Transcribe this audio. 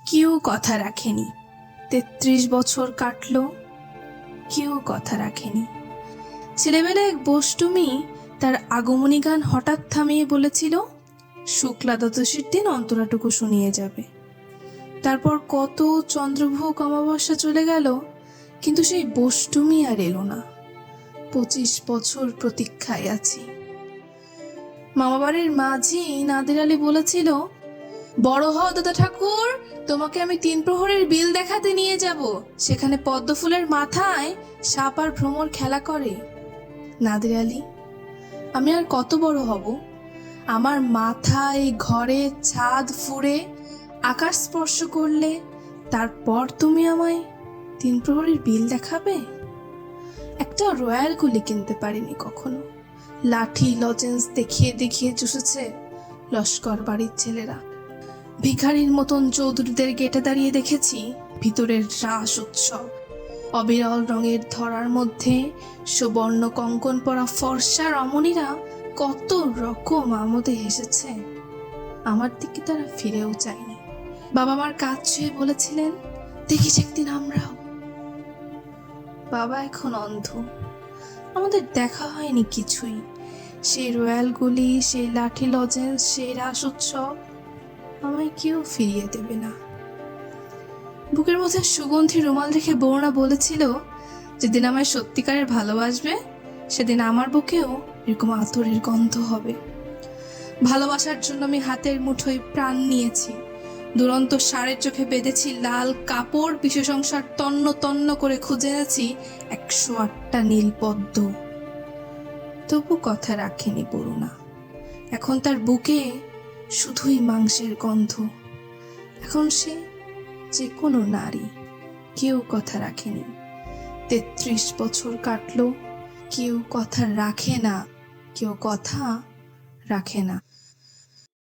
কেউ কথা রাখেনি। ৩৩ বছর কাটলো, কেউ কথা রাখেনি। ছেলেবেলায় এক বষ্টমী তার আগমনী গান হঠাৎ থামিয়ে বলেছিল, শুক্লা দ্বাদশীর দিন অন্তরাটুকু শুনিয়ে যাবে। তারপর কত চন্দ্রভোগ অমাবস্যা চলে গেল, কিন্তু সেই বষ্টমী আর এলো না। ২৫ বছর প্রতীক্ষায় আছি। মামাবাড়ির মাঝি নাদির আলী বলেছিল, বড় হও দাদা ঠাকুর, তোমাকে আমি ৩ প্রহরের বিল দেখাতে নিয়ে যাব, সেখানে পদ্ম ফুলের মাথায় সাপ আর ভ্রমর খেলা করে। নাদির আলী, আমি আর কত বড় হব? আমার মাথা এই ঘরের ছাদ ফুঁড়ে আকাশ স্পর্শ করলে তারপর তুমি আমায় ৩ প্রহরের বিল দেখাবে? একটা রয়্যাল গুলি কিনতে পারিনি কখনো। লাঠি লজেন্স দেখিয়ে দেখিয়ে চুষেছে লস্কর বাড়ির ছেলেরা। ভিখারির মতন চৌধুরীদের গেটে দাঁড়িয়ে দেখেছি ভিতরের রাস উৎসব। অবিরল রঙের ধরার মধ্যে সুবর্ণ কঙ্কন পরা ফর্সা রমণীরা কত রকম আমোদে হেসেছে। আমার দিকে তারা ফিরেও চায়নি। বাবা মার কাজ ছুঁয়ে বলেছিলেন, দেখিস একদিন আমরাও। বাবা এখন অন্ধ, আমাদের দেখা হয়নি কিছুই। সেই রয়্যালগুলি, সেই লাঠি লজেন্স, সেই রাস উৎসব আমায় কেউ ফিরিয়ে দেবে না। বুকের মধ্যে সুগন্ধি রুমাল রেখে বৌরা বলেছিল, যেদিন আমায় সত্যিকারের ভালোবাসবে সেদিন আমার বুকেও এরকম আতরের গন্ধ হবে। ভালোবাসার জন্য আমি হাতের মুঠোয় প্রাণ নিয়েছি। দুরন্ত ষাঁড়ের চোখে বেঁধেছি লাল কাপড়, বিশ্ব সংসার তন্ন তন্ন করে খুঁজে এনেছি ১০৮টা নীল পদ্ম। তবু কথা রাখেনি বরুণা। এখন তার বুকে শুধুই মাংসের গন্ধ। এখন সে যে কোনো নারী, কেউ কথা রাখেনি। ৩৩ বছর কাটলো, কেউ কথা রাখে না, কেউ কথা রাখে না।